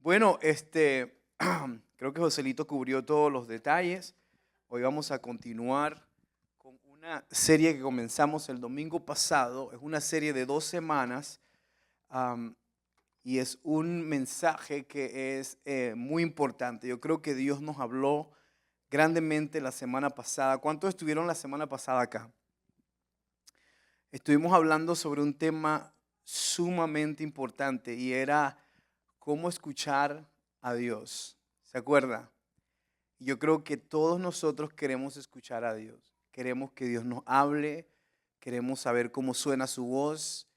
Bueno, creo que Joselito cubrió todos los detalles. Hoy vamos a continuar con una serie que comenzamos el domingo pasado. Es una serie de 2 semanas y es un mensaje que es muy importante. Yo creo que Dios nos habló grandemente la semana pasada. ¿Cuántos estuvieron la semana pasada acá? Estuvimos hablando sobre un tema sumamente importante y era cómo escuchar a Dios. ¿Se acuerda? Yo creo que todos nosotros queremos escuchar a Dios. Queremos que Dios nos hable, queremos saber cómo suena su voz.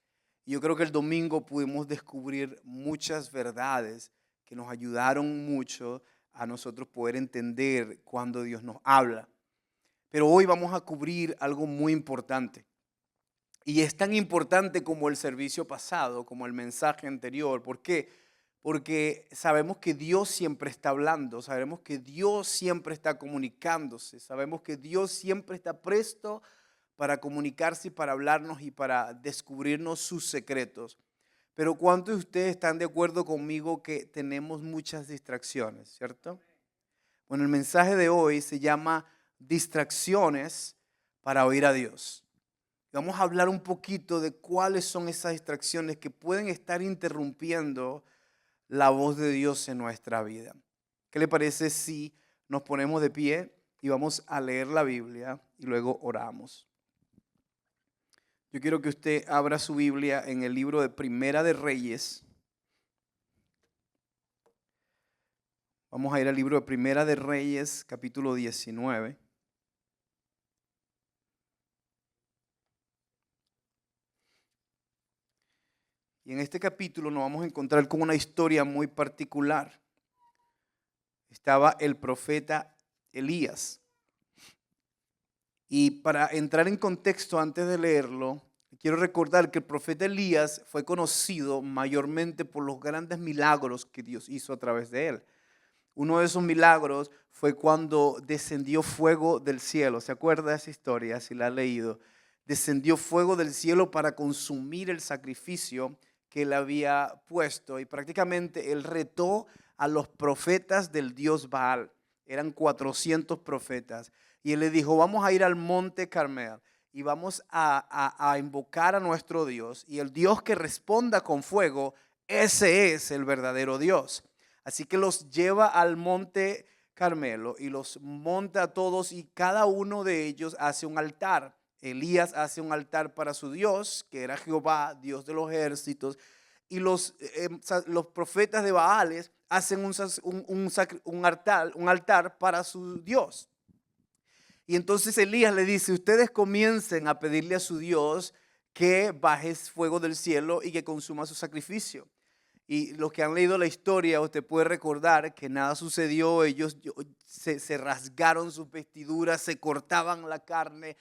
Y yo creo que el domingo pudimos descubrir muchas verdades que nos ayudaron mucho a nosotros poder entender cuando Dios nos habla. Pero hoy vamos a cubrir algo muy importante. Y es tan importante como el servicio pasado, como el mensaje anterior. ¿Por qué? Porque sabemos que Dios siempre está hablando, sabemos que Dios siempre está comunicándose, sabemos que Dios siempre está presto para comunicarse y para hablarnos y para descubrirnos sus secretos. Pero ¿cuántos de ustedes están de acuerdo conmigo que tenemos muchas distracciones, cierto? Bueno, el mensaje de hoy se llama distracciones para oír a Dios. Vamos a hablar un poquito de cuáles son esas distracciones que pueden estar interrumpiendo la voz de Dios en nuestra vida. ¿Qué le parece si nos ponemos de pie y vamos a leer la Biblia y luego oramos? Yo quiero que usted abra su Biblia en el libro de Primera de Reyes. Vamos a ir al libro de Primera de Reyes, capítulo 19. Y en este capítulo nos vamos a encontrar con una historia muy particular. Estaba el profeta Elías. Y para entrar en contexto antes de leerlo, quiero recordar que el profeta Elías fue conocido mayormente por los grandes milagros que Dios hizo a través de él. Uno de esos milagros fue cuando descendió fuego del cielo. ¿Se acuerda de esa historia? Si la ha leído. Descendió fuego del cielo para consumir el sacrificio que él había puesto. Y prácticamente él retó a los profetas del dios Baal. Eran 400 profetas. Y él le dijo, vamos a ir al monte Carmel y vamos a invocar a nuestro Dios. Y el Dios que responda con fuego, ese es el verdadero Dios. Así que los lleva al monte Carmelo y los monta a todos y cada uno de ellos hace un altar. Elías hace un altar para su Dios, que era Jehová, Dios de los ejércitos. Y los profetas de Baales hacen un altar para su Dios. Y entonces Elías le dice, ustedes comiencen a pedirle a su Dios que baje fuego del cielo y que consuma su sacrificio. Y los que han leído la historia, usted puede recordar que nada sucedió. Ellos se rasgaron sus vestiduras, se cortaban la carne,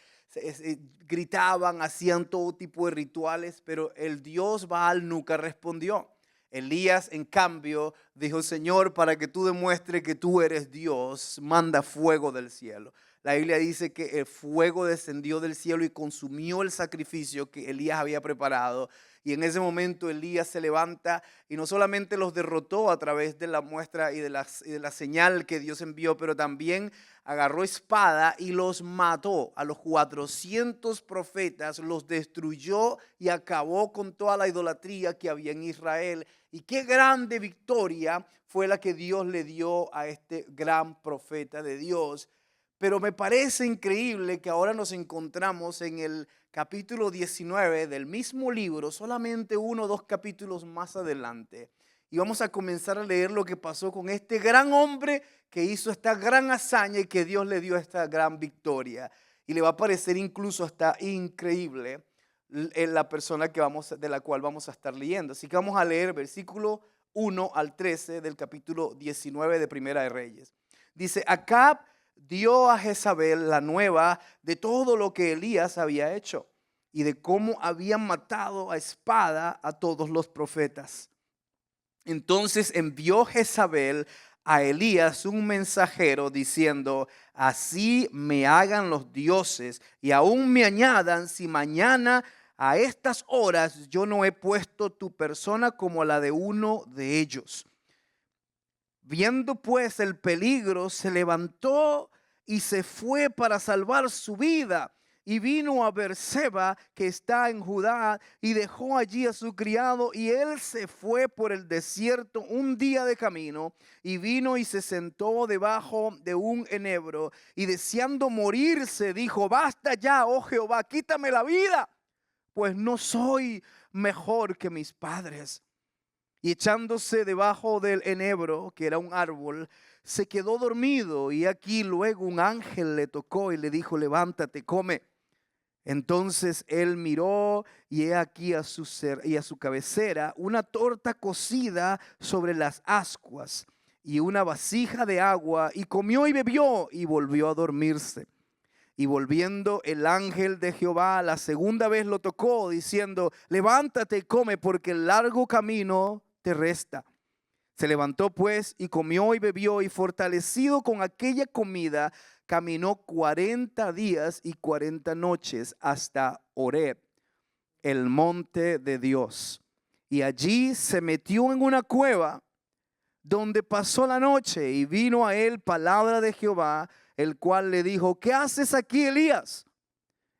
gritaban, hacían todo tipo de rituales, pero el dios Baal nunca respondió. Elías, en cambio, dijo, Señor, para que tú demuestres que tú eres Dios, manda fuego del cielo. La Biblia dice que el fuego descendió del cielo y consumió el sacrificio que Elías había preparado. Y en ese momento Elías se levanta y no solamente los derrotó a través de la muestra y de la señal que Dios envió, pero también agarró espada y los mató. A los 400 profetas los destruyó y acabó con toda la idolatría que había en Israel. Y qué grande victoria fue la que Dios le dio a este gran profeta de Dios. Pero me parece increíble que ahora nos encontramos en el capítulo 19 del mismo libro, solamente 1 o 2 capítulos más adelante. Y vamos a comenzar a leer lo que pasó con este gran hombre que hizo esta gran hazaña y que Dios le dio esta gran victoria. Y le va a parecer incluso hasta increíble la persona de la cual vamos a estar leyendo. Así que vamos a leer versículo 1 al 13 del capítulo 19 de Primera de Reyes. Dice, Acab dio a Jezabel la nueva de todo lo que Elías había hecho y de cómo habían matado a espada a todos los profetas. Entonces envió Jezabel a Elías un mensajero diciendo, así me hagan los dioses y aún me añadan si mañana a estas horas yo no he puesto tu persona como la de uno de ellos. Viendo pues el peligro, se levantó y se fue para salvar su vida. Y vino a Beerseba, que está en Judá, y dejó allí a su criado. Y él se fue por el desierto un día de camino. Y vino y se sentó debajo de un enebro. Y deseando morirse, dijo: basta ya, oh Jehová, quítame la vida, pues no soy mejor que mis padres. Y echándose debajo del enebro, que era un árbol, se quedó dormido. Y aquí luego un ángel le tocó y le dijo: levántate, come. Entonces él miró, y he aquí a su cabecera una torta cocida sobre las ascuas y una vasija de agua, y comió y bebió y volvió a dormirse. Y volviendo el ángel de Jehová la segunda vez lo tocó, diciendo: levántate y come, porque el largo camino te resta. Se levantó pues y comió y bebió, y fortalecido con aquella comida, caminó 40 días y 40 noches hasta Horeb, el monte de Dios. Y allí se metió en una cueva, donde pasó la noche. Y vino a él palabra de Jehová, el cual le dijo: ¿qué haces aquí, Elías?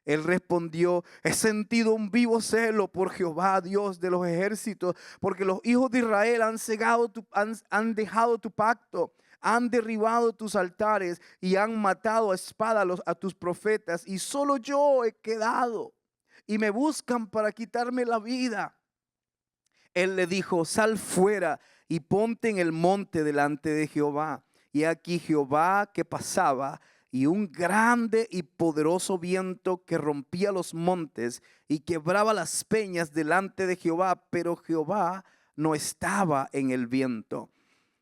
Él respondió: he sentido un vivo celo por Jehová, Dios de los ejércitos, porque los hijos de Israel han dejado tu pacto, han derribado tus altares y han matado a espada a tus profetas, y solo yo he quedado, y me buscan para quitarme la vida. Él le dijo: sal fuera y ponte en el monte delante de Jehová. Y aquí Jehová que pasaba, y un grande y poderoso viento que rompía los montes y quebraba las peñas delante de Jehová, pero Jehová no estaba en el viento.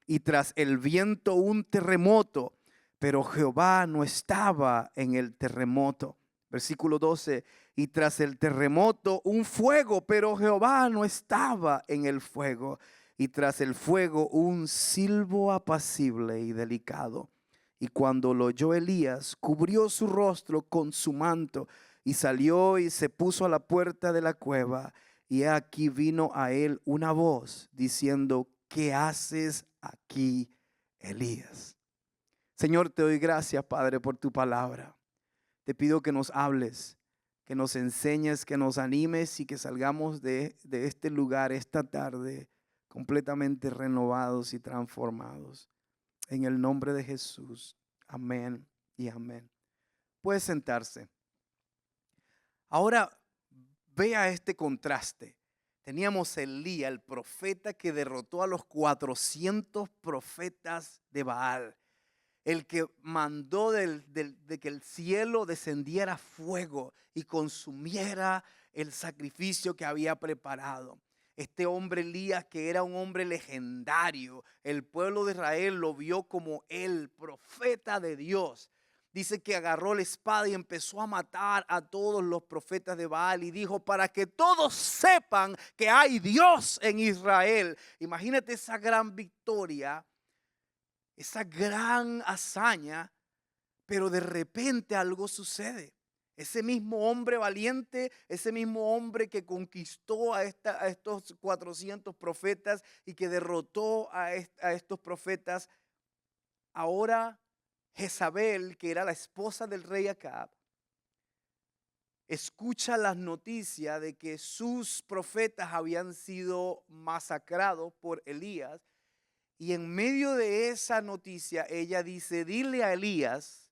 Y tras el viento un terremoto, pero Jehová no estaba en el terremoto. Versículo 12. Y tras el terremoto un fuego, pero Jehová no estaba en el fuego. Y tras el fuego un silbo apacible y delicado. Y cuando lo oyó Elías, cubrió su rostro con su manto y salió y se puso a la puerta de la cueva. Y aquí vino a él una voz diciendo: ¿qué haces aquí, Elías? Señor, te doy gracias, Padre, por tu palabra. Te pido que nos hables, que nos enseñes, que nos animes, y que salgamos de este lugar esta tarde completamente renovados y transformados. En el nombre de Jesús. Amén y amén. Puede sentarse. Ahora vea este contraste. Teníamos a Elías, el profeta que derrotó a los 400 profetas de Baal. El que mandó de que el cielo descendiera fuego y consumiera el sacrificio que había preparado. Este hombre Elías, que era un hombre legendario, el pueblo de Israel lo vio como el profeta de Dios. Dice que agarró la espada y empezó a matar a todos los profetas de Baal, y dijo: para que todos sepan que hay Dios en Israel. Imagínate esa gran victoria, esa gran hazaña, pero de repente algo sucede. Ese mismo hombre valiente, ese mismo hombre que conquistó a estos 400 profetas y que derrotó a estos profetas, ahora Jezabel, que era la esposa del rey Acab, escucha las noticias de que sus profetas habían sido masacrados por Elías. Y en medio de esa noticia, ella dice: dile a Elías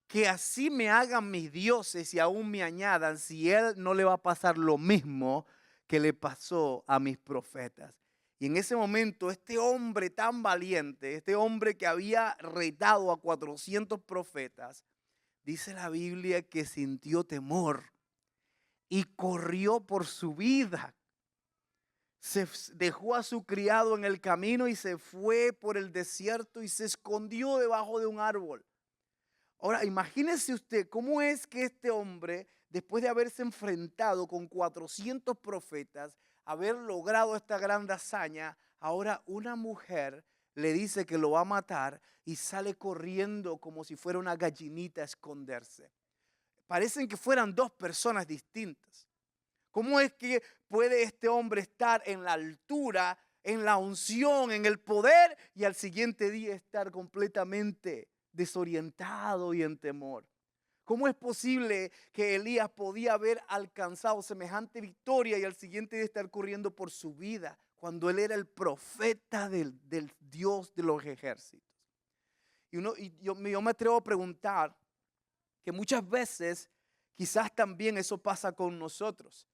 que así me hagan mis dioses y aún me añadan, si él no le va a pasar lo mismo que le pasó a mis profetas. Y en ese momento, este hombre tan valiente, este hombre que había retado a 400 profetas, dice la Biblia que sintió temor y corrió por su vida. Se dejó a su criado en el camino y se fue por el desierto y se escondió debajo de un árbol. Ahora, imagínese usted cómo es que este hombre, después de haberse enfrentado con 400 profetas, haber logrado esta gran hazaña, ahora una mujer le dice que lo va a matar y sale corriendo como si fuera una gallinita a esconderse. Parecen que fueran dos personas distintas. ¿Cómo es que puede este hombre estar en la altura en la unción, en el poder, y al siguiente día estar completamente desorientado y en temor. ¿Cómo es posible que Elías podía haber alcanzado semejante victoria y al siguiente día estar corriendo por su vida cuando él era el profeta del Dios de los ejércitos? Yo me atrevo a preguntar que muchas veces quizás también eso pasa con nosotros.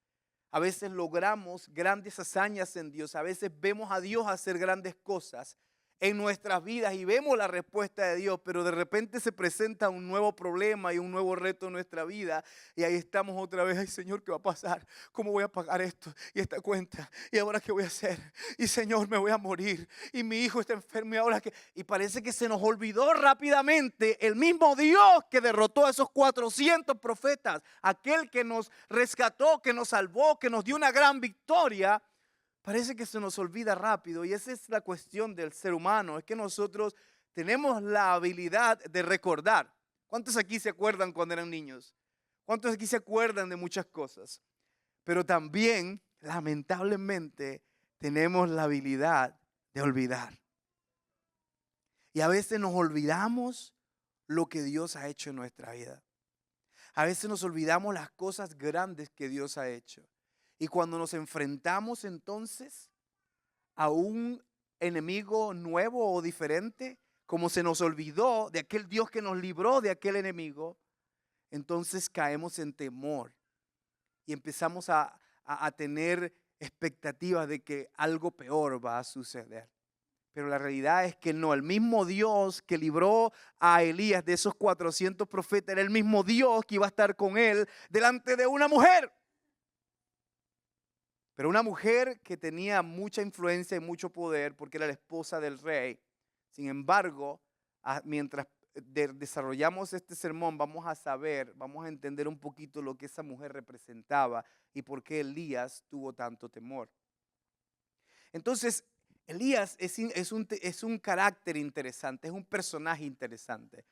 A veces logramos grandes hazañas en Dios, a veces vemos a Dios hacer grandes cosas en nuestras vidas y vemos la respuesta de Dios, pero de repente se presenta un nuevo problema y un nuevo reto en nuestra vida y ahí estamos otra vez. Ay, Señor, ¿qué va a pasar? ¿Cómo voy a pagar esto y esta cuenta? ¿Y ahora qué voy a hacer? Y Señor, me voy a morir y mi hijo está enfermo y ahora qué. Y parece que se nos olvidó rápidamente el mismo Dios que derrotó a esos 400 profetas, aquel que nos rescató, que nos salvó, que nos dio una gran victoria. Parece que se nos olvida rápido y esa es la cuestión del ser humano, es que nosotros tenemos la habilidad de recordar. ¿Cuántos aquí se acuerdan cuando eran niños? ¿Cuántos aquí se acuerdan de muchas cosas? Pero también, lamentablemente, tenemos la habilidad de olvidar. Y a veces nos olvidamos lo que Dios ha hecho en nuestra vida. A veces nos olvidamos las cosas grandes que Dios ha hecho. Y cuando nos enfrentamos entonces a un enemigo nuevo o diferente, como se nos olvidó de aquel Dios que nos libró de aquel enemigo, entonces caemos en temor y empezamos a tener expectativas de que algo peor va a suceder. Pero la realidad es que no, el mismo Dios que libró a Elías de esos 400 profetas era el mismo Dios que iba a estar con él delante de una mujer. Pero una mujer que tenía mucha influencia y mucho poder porque era la esposa del rey. Sin embargo, mientras desarrollamos este sermón, vamos a entender un poquito lo que esa mujer representaba y por qué Elías tuvo tanto temor. Entonces, Elías es un carácter interesante, es un personaje interesante.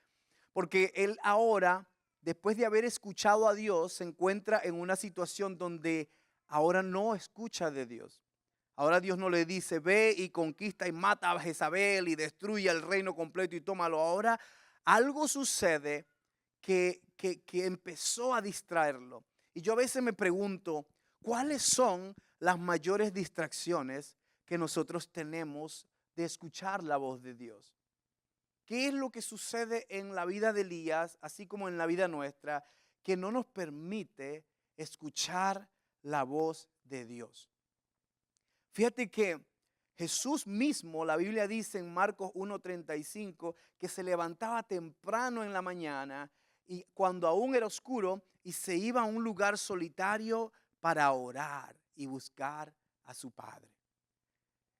Porque él ahora, después de haber escuchado a Dios, se encuentra en una situación donde ahora no escucha de Dios. Ahora Dios no le dice, ve y conquista y mata a Jezabel y destruye el reino completo y tómalo. Ahora algo sucede que empezó a distraerlo. Y yo a veces me pregunto, ¿cuáles son las mayores distracciones que nosotros tenemos de escuchar la voz de Dios? ¿Qué es lo que sucede en la vida de Elías, así como en la vida nuestra, que no nos permite escuchar la voz de Dios? Fíjate que Jesús mismo, la Biblia dice en Marcos 1:35, que se levantaba temprano en la mañana y cuando aún era oscuro y se iba a un lugar solitario para orar y buscar a su Padre.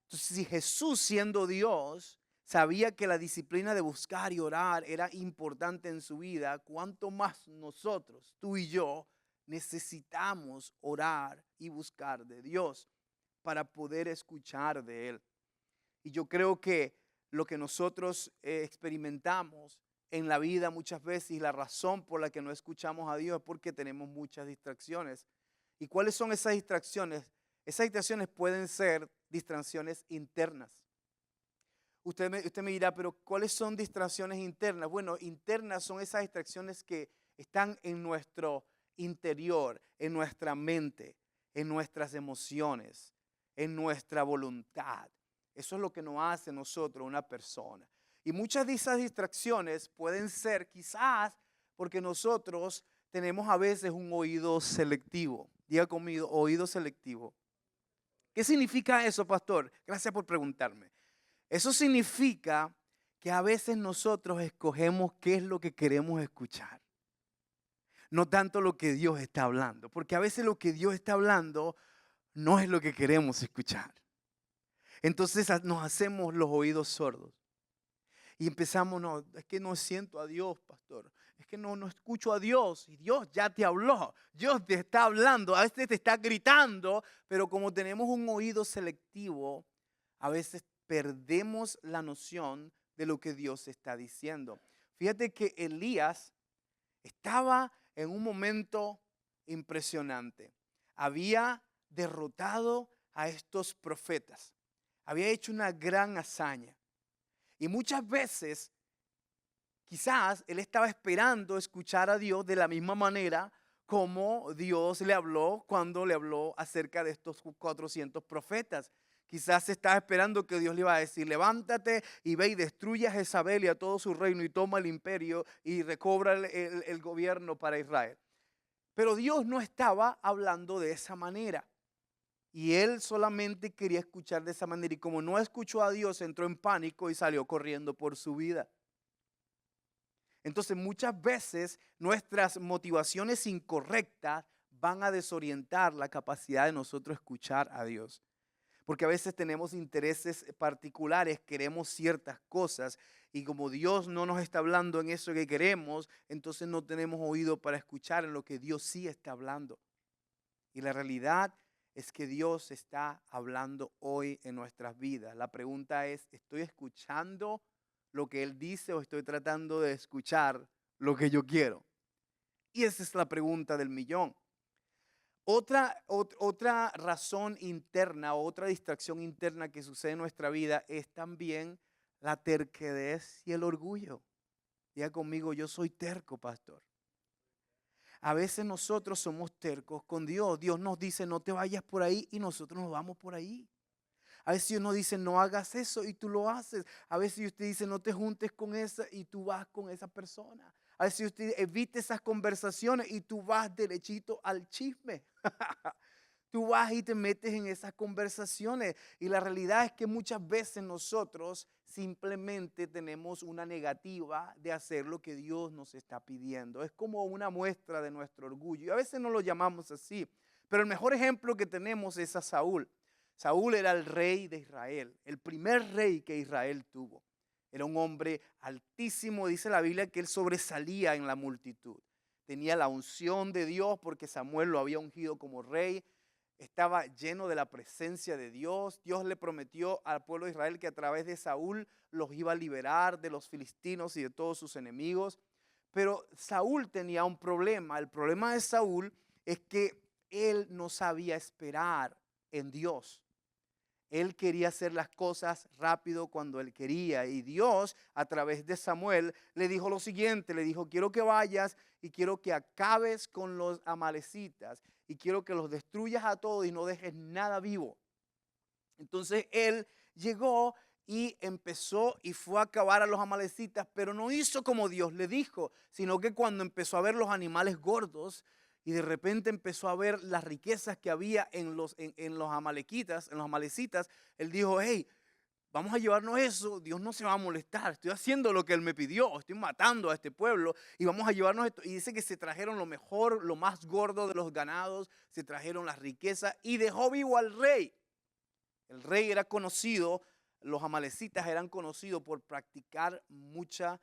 Entonces, si Jesús, siendo Dios, sabía que la disciplina de buscar y orar era importante en su vida, ¿cuánto más nosotros, tú y yo, necesitamos orar y buscar de Dios para poder escuchar de Él? Y yo creo que lo que nosotros experimentamos en la vida muchas veces y la razón por la que no escuchamos a Dios es porque tenemos muchas distracciones. ¿Y cuáles son esas distracciones? Esas distracciones pueden ser distracciones internas. Usted me dirá, pero ¿cuáles son distracciones internas? Bueno, internas son esas distracciones que están en nuestro interior, en nuestra mente, en nuestras emociones, en nuestra voluntad. Eso es lo que nos hace nosotros una persona. Y muchas de esas distracciones pueden ser quizás porque nosotros tenemos a veces un oído selectivo. Diga conmigo, oído selectivo. ¿Qué significa eso, pastor? Gracias por preguntarme. Eso significa que a veces nosotros escogemos qué es lo que queremos escuchar. No tanto lo que Dios está hablando. Porque a veces lo que Dios está hablando no es lo que queremos escuchar. Entonces nos hacemos los oídos sordos. Y empezamos, no, es que no siento a Dios, pastor. Es que no escucho a Dios. Y Dios ya te habló. Dios te está hablando. A veces te está gritando. Pero como tenemos un oído selectivo, a veces perdemos la noción de lo que Dios está diciendo. Fíjate que Elías estaba en un momento impresionante. Había derrotado a estos profetas. había hecho una gran hazaña. Y muchas veces, quizás él estaba esperando escuchar a Dios de la misma manera como Dios le habló cuando le habló acerca de estos 400 profetas. Quizás estaba esperando que Dios le iba a decir, levántate y ve y destruye a Jezabel y a todo su reino y toma el imperio y recobra el gobierno para Israel. Pero Dios no estaba hablando de esa manera. Y él solamente quería escuchar de esa manera. Y como no escuchó a Dios, entró en pánico y salió corriendo por su vida. Entonces muchas veces nuestras motivaciones incorrectas van a desorientar la capacidad de nosotros escuchar a Dios. Porque a veces tenemos intereses particulares, queremos ciertas cosas y como Dios no nos está hablando en eso que queremos, entonces no tenemos oído para escuchar en lo que Dios sí está hablando. Y la realidad es que Dios está hablando hoy en nuestras vidas. La pregunta es, ¿estoy escuchando lo que Él dice o estoy tratando de escuchar lo que yo quiero? Y esa es la pregunta del millón. Otra razón interna, otra distracción interna que sucede en nuestra vida es también la terquedez y el orgullo. Diga conmigo, yo soy terco, pastor. A veces nosotros somos tercos con Dios. Dios nos dice, no te vayas por ahí y nosotros nos vamos por ahí. A veces Dios nos dice, no hagas eso y tú lo haces. A veces usted dice, no te juntes con esa y tú vas con esa persona. A veces usted evite esas conversaciones y tú vas derechito al chisme. Tú vas y te metes en esas conversaciones y la realidad es que muchas veces nosotros simplemente tenemos una negativa de hacer lo que Dios nos está pidiendo. Es como una muestra de nuestro orgullo y a veces no lo llamamos así. Pero el mejor ejemplo que tenemos es a Saúl. Saúl era el rey de Israel, el primer rey que Israel tuvo. Era un hombre altísimo, dice la Biblia que él sobresalía en la multitud. Tenía la unción de Dios porque Samuel lo había ungido como rey. Estaba lleno de la presencia de Dios. Dios le prometió al pueblo de Israel que a través de Saúl los iba a liberar de los filisteos y de todos sus enemigos. Pero Saúl tenía un problema. El problema de Saúl es que él no sabía esperar en Dios. Él quería hacer las cosas rápido cuando él quería. Y Dios, a través de Samuel, le dijo lo siguiente. Le dijo, quiero que vayas y quiero que acabes con los amalecitas. Y quiero que los destruyas a todos y no dejes nada vivo. Entonces él llegó y empezó y fue a acabar a los amalecitas. Pero no hizo como Dios le dijo. Sino que cuando empezó a ver los animales gordos, y de repente empezó a ver las riquezas que había en los amalecitas, él dijo, hey, vamos a llevarnos eso, Dios no se va a molestar, estoy haciendo lo que Él me pidió, estoy matando a este pueblo y vamos a llevarnos esto. Y dice que se trajeron lo mejor, lo más gordo de los ganados, se trajeron las riquezas y dejó vivo al rey. El rey era conocido, los amalecitas eran conocidos por practicar mucha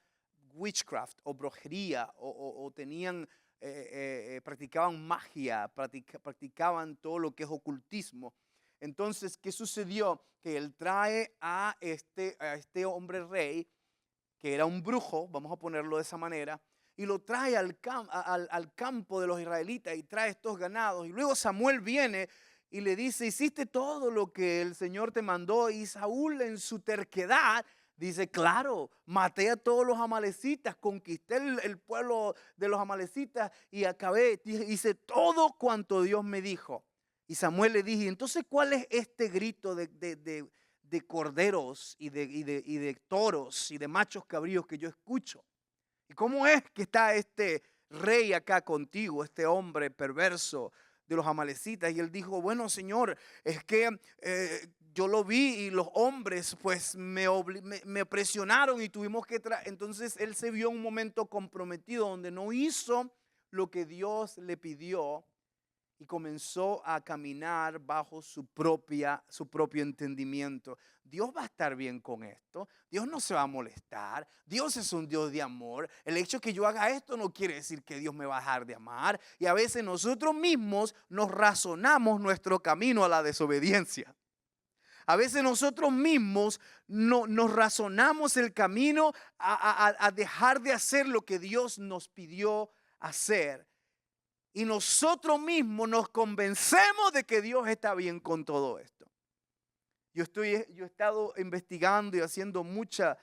witchcraft o brujería o tenían... practicaban magia, practicaban todo lo que es ocultismo. Entonces, ¿qué sucedió? Que él trae a este hombre rey, que era un brujo, vamos a ponerlo de esa manera, y lo trae al campo de los israelitas y trae estos ganados. Y luego Samuel viene y le dice, hiciste todo lo que el Señor te mandó. Y Saúl en su terquedad dice, claro, maté a todos los amalecitas, conquisté el pueblo de los amalecitas y acabé, hice todo cuanto Dios me dijo. Y Samuel le dijo, entonces, ¿cuál es este grito de corderos y de toros y de machos cabríos que yo escucho? ¿Y cómo es que está este rey acá contigo, este hombre perverso de los amalecitas? Y él dijo, bueno, Señor, es que yo lo vi y los hombres pues me presionaron y tuvimos que entonces él se vio en un momento comprometido donde no hizo lo que Dios le pidió y comenzó a caminar bajo su propio entendimiento. Dios va a estar bien con esto. Dios no se va a molestar. Dios es un Dios de amor. El hecho de que yo haga esto no quiere decir que Dios me va a dejar de amar. Y a veces nosotros mismos nos razonamos nuestro camino a la desobediencia. A veces nosotros mismos nos razonamos el camino a dejar de hacer lo que Dios nos pidió hacer. Y nosotros mismos nos convencemos de que Dios está bien con todo esto. Yo he estado investigando y haciendo mucha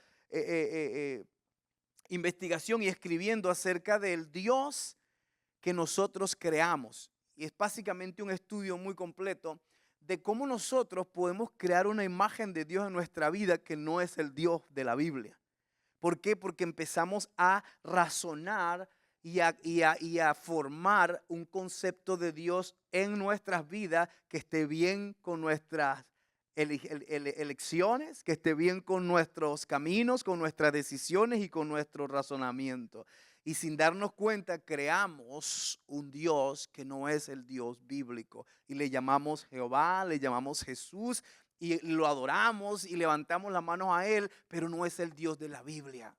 investigación y escribiendo acerca del Dios que nosotros creamos. Y es básicamente un estudio muy completo de cómo nosotros podemos crear una imagen de Dios en nuestra vida que no es el Dios de la Biblia. ¿Por qué? Porque empezamos a razonar y a formar un concepto de Dios en nuestras vidas que esté bien con nuestras elecciones, que esté bien con nuestros caminos, con nuestras decisiones y con nuestro razonamiento. Y sin darnos cuenta, creamos un Dios que no es el Dios bíblico. Y le llamamos Jehová, le llamamos Jesús, y lo adoramos y levantamos las manos a Él, pero no es el Dios de la Biblia.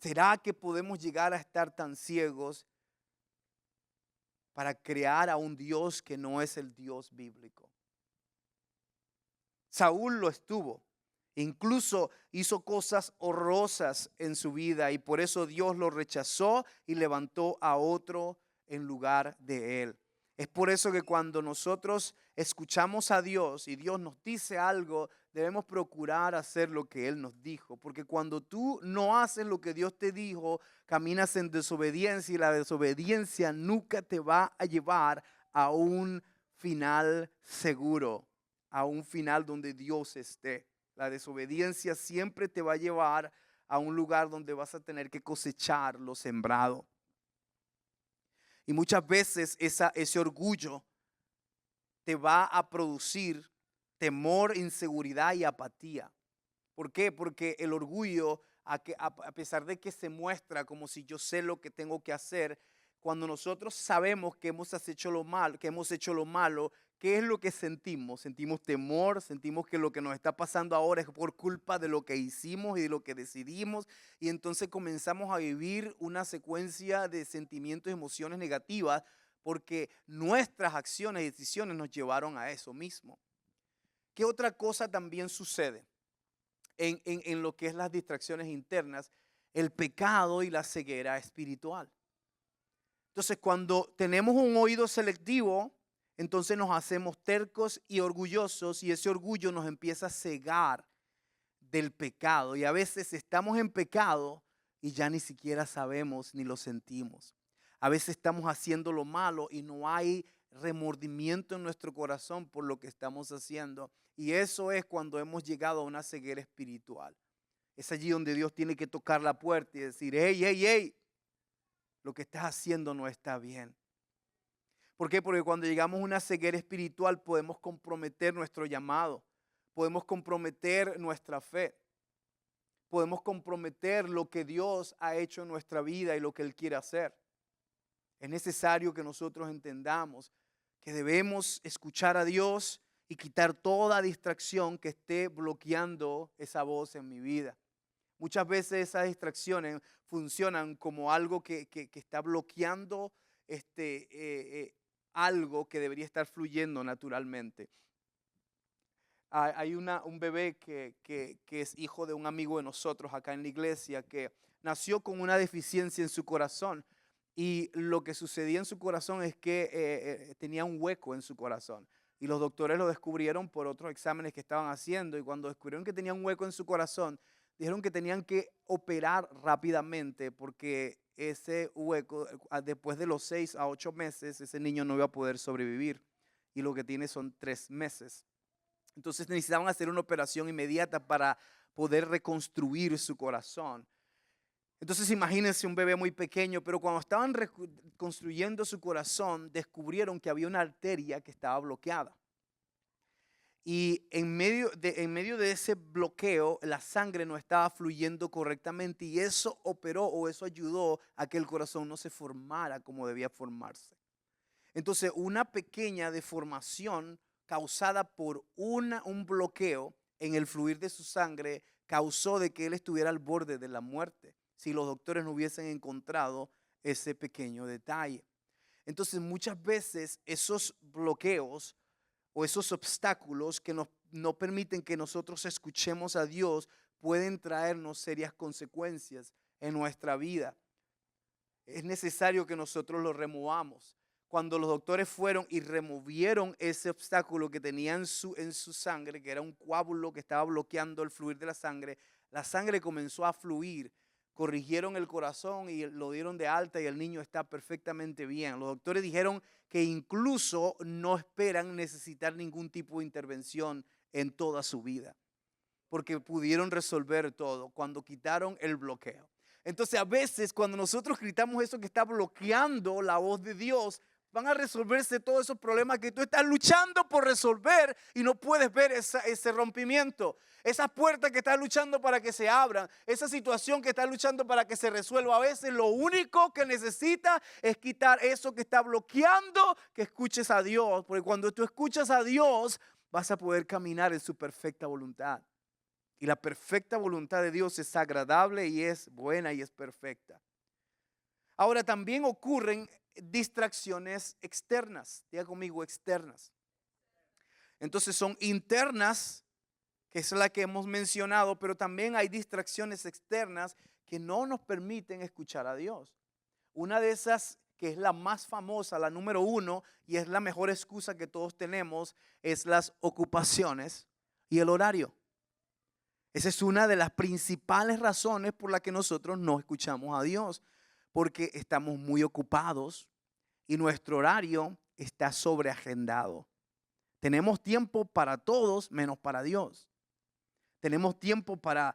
¿Será que podemos llegar a estar tan ciegos para crear a un Dios que no es el Dios bíblico? Saúl lo estuvo. Incluso hizo cosas horrorosas en su vida y por eso Dios lo rechazó y levantó a otro en lugar de él. Es por eso que cuando nosotros escuchamos a Dios y Dios nos dice algo, debemos procurar hacer lo que Él nos dijo. Porque cuando tú no haces lo que Dios te dijo, caminas en desobediencia y la desobediencia nunca te va a llevar a un final seguro, a un final donde Dios esté. La desobediencia siempre te va a llevar a un lugar donde vas a tener que cosechar lo sembrado. Y muchas veces ese orgullo te va a producir temor, inseguridad y apatía. ¿Por qué? Porque el orgullo, a pesar de que se muestra como si yo sé lo que tengo que hacer, cuando nosotros sabemos que hemos hecho lo malo, ¿qué es lo que sentimos? Sentimos temor, sentimos que lo que nos está pasando ahora es por culpa de lo que hicimos y de lo que decidimos, y entonces comenzamos a vivir una secuencia de sentimientos y emociones negativas porque nuestras acciones y decisiones nos llevaron a eso mismo. ¿Qué otra cosa también sucede en lo que es las distracciones internas? El pecado y la ceguera espiritual. Entonces, cuando tenemos un oído selectivo, entonces nos hacemos tercos y orgullosos y ese orgullo nos empieza a cegar del pecado. Y a veces estamos en pecado y ya ni siquiera sabemos ni lo sentimos. A veces estamos haciendo lo malo y no hay remordimiento en nuestro corazón por lo que estamos haciendo. Y eso es cuando hemos llegado a una ceguera espiritual. Es allí donde Dios tiene que tocar la puerta y decir, hey, hey, hey, lo que estás haciendo no está bien. ¿Por qué? Porque cuando llegamos a una ceguera espiritual podemos comprometer nuestro llamado, podemos comprometer nuestra fe, podemos comprometer lo que Dios ha hecho en nuestra vida y lo que Él quiere hacer. Es necesario que nosotros entendamos que debemos escuchar a Dios y quitar toda distracción que esté bloqueando esa voz en mi vida. Muchas veces esas distracciones funcionan como algo que está bloqueando algo que debería estar fluyendo naturalmente. Hay un bebé que es hijo de un amigo de nosotros acá en la iglesia que nació con una deficiencia en su corazón y lo que sucedía en su corazón es que tenía un hueco en su corazón. Y los doctores lo descubrieron por otros exámenes que estaban haciendo y cuando descubrieron que tenía un hueco en su corazón, dijeron que tenían que operar rápidamente porque ese hueco, después de los 6 a 8 meses, ese niño no iba a poder sobrevivir y lo que tiene son 3 meses. Entonces necesitaban hacer una operación inmediata para poder reconstruir su corazón. Entonces imagínense un bebé muy pequeño, pero cuando estaban reconstruyendo su corazón, descubrieron que había una arteria que estaba bloqueada. Y en medio de ese bloqueo, la sangre no estaba fluyendo correctamente y eso operó o eso ayudó a que el corazón no se formara como debía formarse. Entonces, una pequeña deformación causada por un bloqueo en el fluir de su sangre causó de que él estuviera al borde de la muerte si los doctores no hubiesen encontrado ese pequeño detalle. Entonces, muchas veces esos bloqueos o esos obstáculos que no permiten que nosotros escuchemos a Dios pueden traernos serias consecuencias en nuestra vida. Es necesario que nosotros lo removamos. cuando los doctores fueron y removieron ese obstáculo que tenía en su sangre, que era un coágulo que estaba bloqueando el fluir de la sangre comenzó a fluir. Corrigieron el corazón y lo dieron de alta y el niño está perfectamente bien. Los doctores dijeron que incluso no esperan necesitar ningún tipo de intervención en toda su vida, porque pudieron resolver todo cuando quitaron el bloqueo. Entonces a veces cuando nosotros gritamos eso que está bloqueando la voz de Dios, van a resolverse todos esos problemas que tú estás luchando por resolver y no puedes ver ese rompimiento. Esa puerta que estás luchando para que se abran, esa situación que estás luchando para que se resuelva. A veces lo único que necesitas es quitar eso que está bloqueando, que escuches a Dios. Porque cuando tú escuchas a Dios, vas a poder caminar en su perfecta voluntad. Y la perfecta voluntad de Dios es agradable y es buena y es perfecta. Ahora también ocurren distracciones externas. Diga conmigo, externas. Entonces son internas, que es la que hemos mencionado, pero también hay distracciones externas que no nos permiten escuchar a Dios. Una de esas, que es la más famosa, la número 1, y es la mejor excusa que todos tenemos, es las ocupaciones y el horario. Esa es una de las principales razones por las que nosotros no escuchamos a Dios, porque estamos muy ocupados y nuestro horario está sobreagendado. Tenemos tiempo para todos menos para Dios. Tenemos tiempo para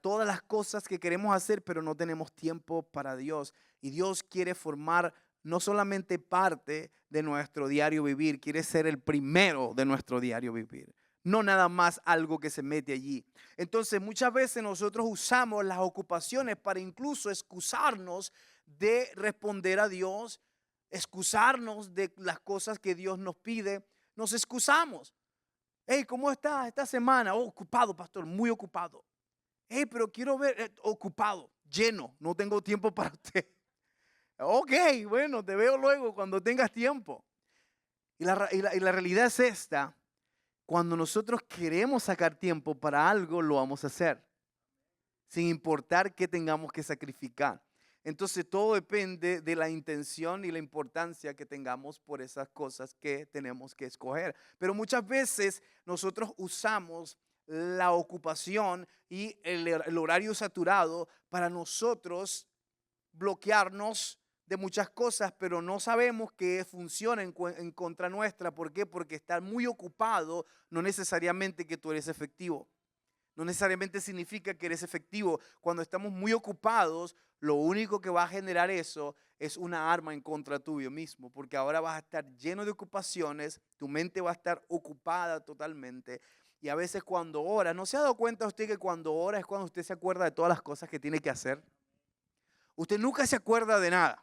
todas las cosas que queremos hacer, pero no tenemos tiempo para Dios. Y Dios quiere formar no solamente parte de nuestro diario vivir, quiere ser el primero de nuestro diario vivir. No nada más algo que se mete allí. Entonces muchas veces nosotros usamos las ocupaciones para incluso excusarnos de responder a Dios, excusarnos de las cosas que Dios nos pide. Nos excusamos. Hey, ¿cómo estás esta semana? Oh, ocupado, pastor, muy ocupado. Hey, pero quiero ver, ocupado, lleno, no tengo tiempo para usted. Ok, bueno, te veo luego cuando tengas tiempo. Y la realidad es esta. Cuando nosotros queremos sacar tiempo para algo, lo vamos a hacer, sin importar qué tengamos que sacrificar. Entonces todo depende de la intención y la importancia que tengamos por esas cosas que tenemos que escoger. Pero muchas veces nosotros usamos la ocupación y el horario saturado para nosotros bloquearnos de muchas cosas, pero no sabemos que funciona en contra nuestra. ¿Por qué? Porque estar muy ocupado no necesariamente que tú eres efectivo. No necesariamente significa que eres efectivo. Cuando estamos muy ocupados, lo único que va a generar eso es una arma en contra tuyo mismo, porque ahora vas a estar lleno de ocupaciones, tu mente va a estar ocupada totalmente. Y a veces cuando ora, ¿no se ha dado cuenta usted que cuando ora es cuando usted se acuerda de todas las cosas que tiene que hacer? Usted nunca se acuerda de nada.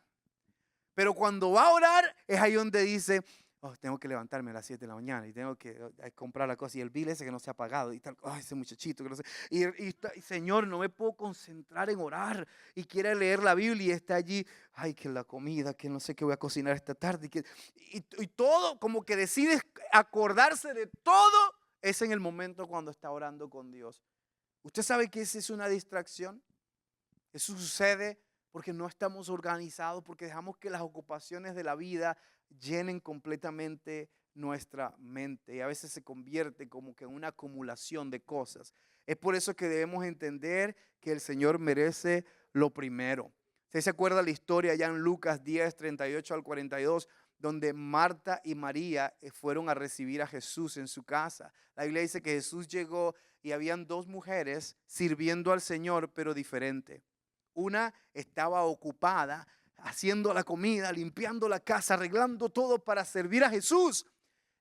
Pero cuando va a orar es ahí donde dice, oh, tengo que levantarme a las 7 de la mañana y tengo que comprar la cosa y el bill ese que no se ha pagado y tal, oh, ese muchachito que no sé. Y Señor, no me puedo concentrar en orar y quiere leer la Biblia y está allí, ay, que la comida, que no sé qué voy a cocinar esta tarde. Y todo, como que decides acordarse de todo, es en el momento cuando está orando con Dios. ¿Usted sabe que esa es una distracción? Eso sucede porque no estamos organizados, porque dejamos que las ocupaciones de la vida llenen completamente nuestra mente y a veces se convierte como que en una acumulación de cosas. Es por eso que debemos entender que el Señor merece lo primero. ¿Usted se acuerda la historia allá en Lucas 10, 38 al 42? Donde Marta y María fueron a recibir a Jesús en su casa. La Biblia dice que Jesús llegó y habían dos mujeres sirviendo al Señor, pero diferente. Una estaba ocupada haciendo la comida, limpiando la casa, arreglando todo para servir a Jesús.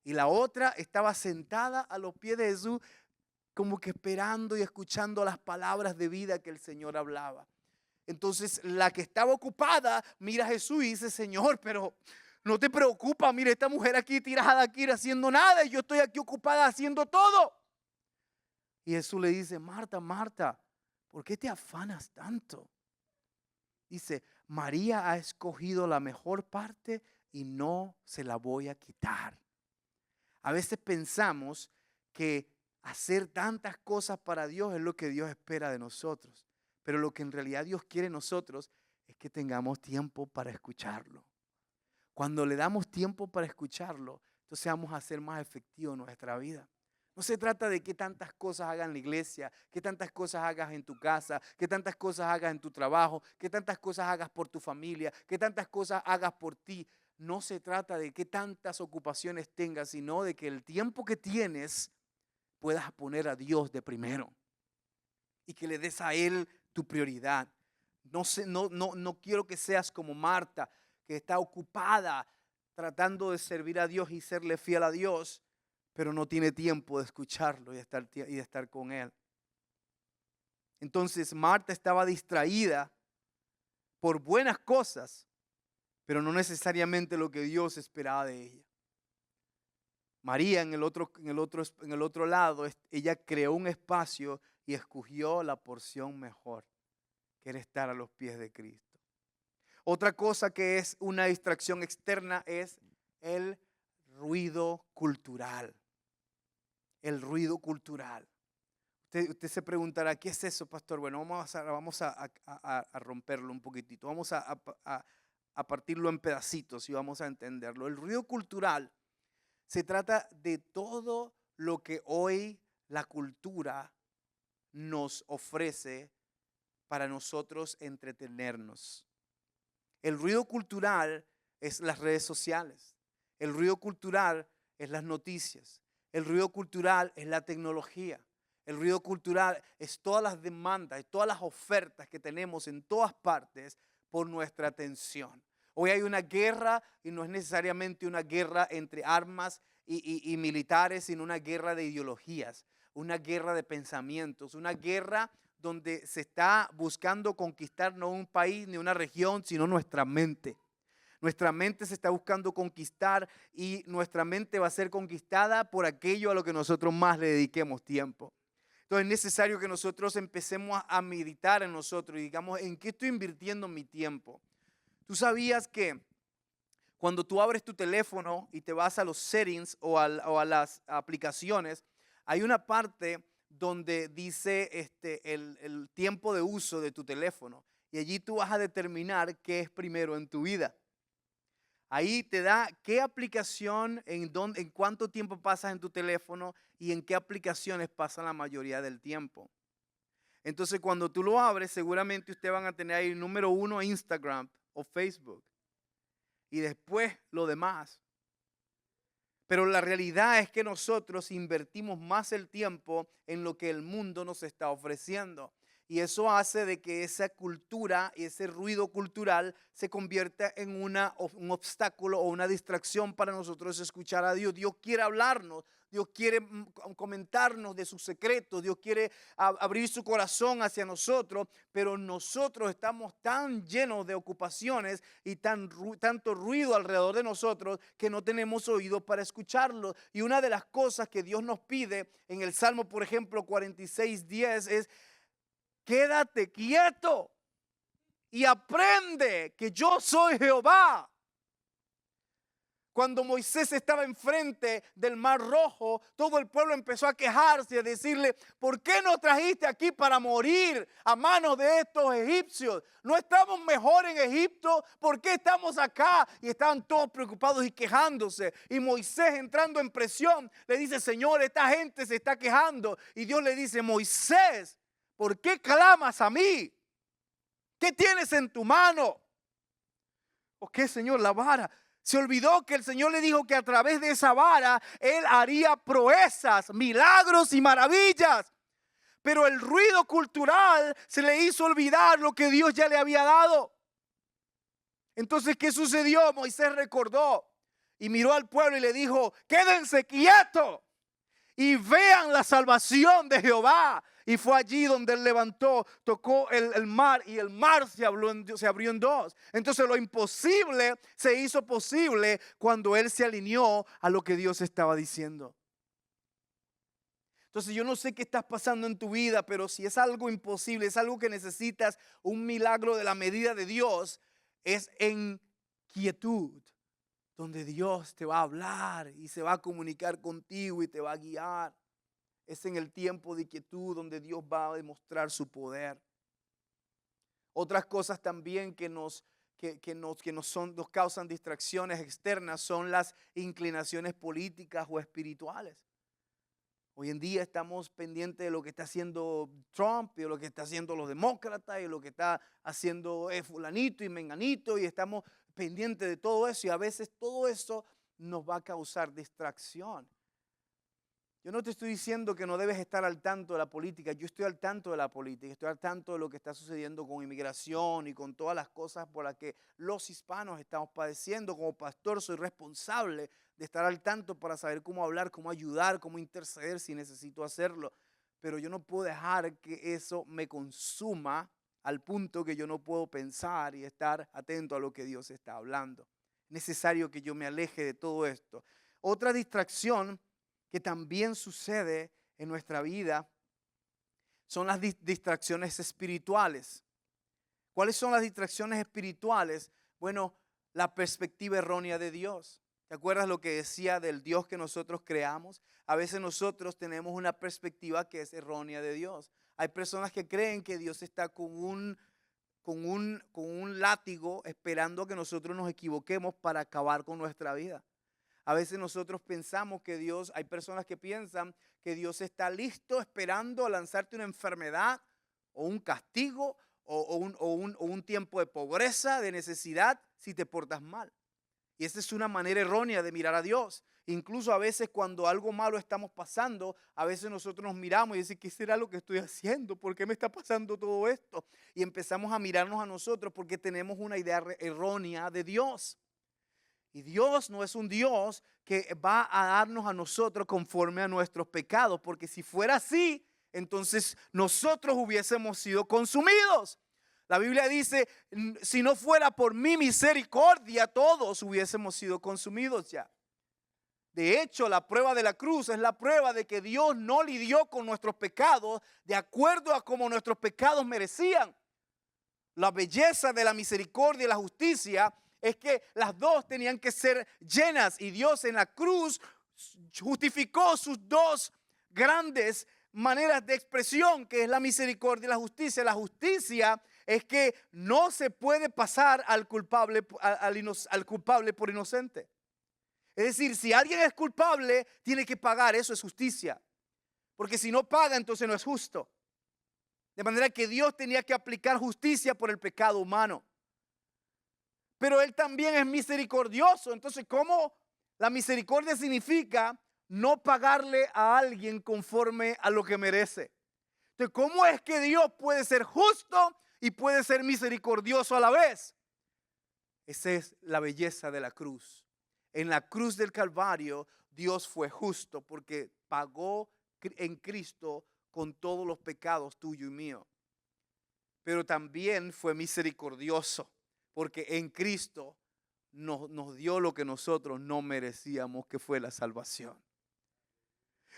Y la otra estaba sentada a los pies de Jesús, como que esperando y escuchando las palabras de vida que el Señor hablaba. Entonces la que estaba ocupada mira a Jesús y dice, Señor, pero no te preocupa, mira esta mujer aquí tirada aquí haciendo nada y yo estoy aquí ocupada haciendo todo. Y Jesús le dice, Marta, Marta, ¿por qué te afanas tanto? Dice, María ha escogido la mejor parte y no se la voy a quitar. A veces pensamos que hacer tantas cosas para Dios es lo que Dios espera de nosotros. Pero lo que en realidad Dios quiere de nosotros es que tengamos tiempo para escucharlo. Cuando le damos tiempo para escucharlo, entonces vamos a hacer más efectivo nuestra vida. No se trata de qué tantas cosas hagas en la iglesia, qué tantas cosas hagas en tu casa, qué tantas cosas hagas en tu trabajo, qué tantas cosas hagas por tu familia, qué tantas cosas hagas por ti. No se trata de qué tantas ocupaciones tengas, sino de que el tiempo que tienes puedas poner a Dios de primero y que le des a Él tu prioridad. No quiero que seas como Marta, que está ocupada tratando de servir a Dios y serle fiel a Dios, pero no tiene tiempo de escucharlo y de estar con Él. Entonces Marta estaba distraída por buenas cosas, pero no necesariamente lo que Dios esperaba de ella. María en el otro lado, ella creó un espacio y escogió la porción mejor, que era estar a los pies de Cristo. Otra cosa que es una distracción externa es el ruido cultural. El ruido cultural. Usted se preguntará, ¿qué es eso, pastor? Bueno, vamos a romperlo un poquitito. Vamos a partirlo en pedacitos y vamos a entenderlo. El ruido cultural se trata de todo lo que hoy la cultura nos ofrece para nosotros entretenernos. El ruido cultural es las redes sociales. El ruido cultural es las noticias. El ruido cultural es la tecnología. El ruido cultural es todas las demandas, es todas las ofertas que tenemos en todas partes por nuestra atención. Hoy hay una guerra y no es necesariamente una guerra entre armas y militares, sino una guerra de ideologías, una guerra de pensamientos, una guerra donde se está buscando conquistar no un país ni una región, sino nuestra mente. Nuestra mente se está buscando conquistar y nuestra mente va a ser conquistada por aquello a lo que nosotros más le dediquemos tiempo. Entonces es necesario que nosotros empecemos a meditar en nosotros y digamos, ¿en qué estoy invirtiendo mi tiempo? ¿Tú sabías que cuando tú abres tu teléfono y te vas a los settings o a las aplicaciones, hay una parte donde dice el tiempo de uso de tu teléfono y allí tú vas a determinar qué es primero en tu vida? Ahí te da qué aplicación, en cuánto tiempo pasas en tu teléfono y en qué aplicaciones pasan la mayoría del tiempo. Entonces, cuando tú lo abres, seguramente ustedes van a tener ahí número 1 Instagram o Facebook y después lo demás. Pero la realidad es que nosotros invertimos más el tiempo en lo que el mundo nos está ofreciendo. Y eso hace de que esa cultura y ese ruido cultural se convierta en un obstáculo o una distracción para nosotros escuchar a Dios. Dios quiere hablarnos, Dios quiere comentarnos de sus secretos, Dios quiere abrir su corazón hacia nosotros, pero nosotros estamos tan llenos de ocupaciones y tanto ruido alrededor de nosotros que no tenemos oídos para escucharlo. Y una de las cosas que Dios nos pide en el Salmo, por ejemplo, 46:10 es: quédate quieto y aprende que yo soy Jehová. Cuando Moisés estaba enfrente del Mar Rojo, todo el pueblo empezó a quejarse y a decirle: ¿por qué nos trajiste aquí para morir a manos de estos egipcios? ¿No estamos mejor en Egipto? ¿Por qué estamos acá? Y estaban todos preocupados y quejándose. Y Moisés, entrando en presión, le dice: Señor, esta gente se está quejando. Y Dios le dice: Moisés, ¿por qué clamas a mí? ¿Qué tienes en tu mano? ¿O qué, Señor? La vara. Se olvidó que el Señor le dijo que a través de esa vara Él haría proezas, milagros y maravillas. Pero el ruido cultural se le hizo olvidar lo que Dios ya le había dado. Entonces, ¿qué sucedió? Moisés recordó y miró al pueblo y le dijo: quédense quietos y vean la salvación de Jehová. Y fue allí donde él levantó, tocó el mar y el mar se abrió en dos. Entonces lo imposible se hizo posible cuando él se alineó a lo que Dios estaba diciendo. Entonces yo no sé qué estás pasando en tu vida, pero si es algo imposible, es algo que necesitas un milagro de la medida de Dios, es en quietud, donde Dios te va a hablar y se va a comunicar contigo y te va a guiar. Es en el tiempo de quietud donde Dios va a demostrar su poder. Otras cosas también que nos causan distracciones externas son las inclinaciones políticas o espirituales. Hoy en día estamos pendientes de lo que está haciendo Trump y de lo que está haciendo los demócratas y de lo que está haciendo fulanito y menganito, y estamos pendientes de todo eso, y a veces todo eso nos va a causar distracción. Yo no te estoy diciendo que no debes estar al tanto de la política. Yo estoy al tanto de la política, estoy al tanto de lo que está sucediendo con inmigración y con todas las cosas por las que los hispanos estamos padeciendo. Como pastor soy responsable de estar al tanto para saber cómo hablar, cómo ayudar, cómo interceder si necesito hacerlo. Pero yo no puedo dejar que eso me consuma al punto que yo no puedo pensar y estar atento a lo que Dios está hablando. Es necesario que yo me aleje de todo esto. Otra distracción que también sucede en nuestra vida son las distracciones espirituales. ¿Cuáles son las distracciones espirituales? Bueno, la perspectiva errónea de Dios. ¿Te acuerdas lo que decía del Dios que nosotros creamos? A veces nosotros tenemos una perspectiva que es errónea de Dios. Hay personas que creen que Dios está con un látigo esperando a que nosotros nos equivoquemos para acabar con nuestra vida. A veces nosotros pensamos que Dios, hay personas que piensan que Dios está listo esperando a lanzarte una enfermedad o un castigo o un tiempo de pobreza, de necesidad, si te portas mal. Y esa es una manera errónea de mirar a Dios. Incluso a veces cuando algo malo estamos pasando, a veces nosotros nos miramos y decimos, ¿qué será lo que estoy haciendo? ¿Por qué me está pasando todo esto? Y empezamos a mirarnos a nosotros porque tenemos una idea errónea de Dios. Y Dios no es un Dios que va a darnos a nosotros conforme a nuestros pecados, porque si fuera así, entonces nosotros hubiésemos sido consumidos. La Biblia dice, si no fuera por mi misericordia, todos hubiésemos sido consumidos ya. De hecho, la prueba de la cruz es la prueba de que Dios no lidió con nuestros pecados de acuerdo a como nuestros pecados merecían. La belleza de la misericordia y la justicia es que las dos tenían que ser llenas, y Dios en la cruz justificó sus dos grandes maneras de expresión, que es la misericordia y la justicia. La justicia es que no se puede pasar al culpable por inocente. Es decir, si alguien es culpable, tiene que pagar. Eso es justicia. Porque si no paga, entonces no es justo. De manera que Dios tenía que aplicar justicia por el pecado humano. Pero Él también es misericordioso. Entonces, ¿cómo la misericordia significa no pagarle a alguien conforme a lo que merece? Entonces, ¿cómo es que Dios puede ser justo y puede ser misericordioso a la vez? Esa es la belleza de la cruz. En la cruz del Calvario, Dios fue justo porque pagó en Cristo con todos los pecados tuyo y mío. Pero también fue misericordioso porque en Cristo nos dio lo que nosotros no merecíamos, que fue la salvación.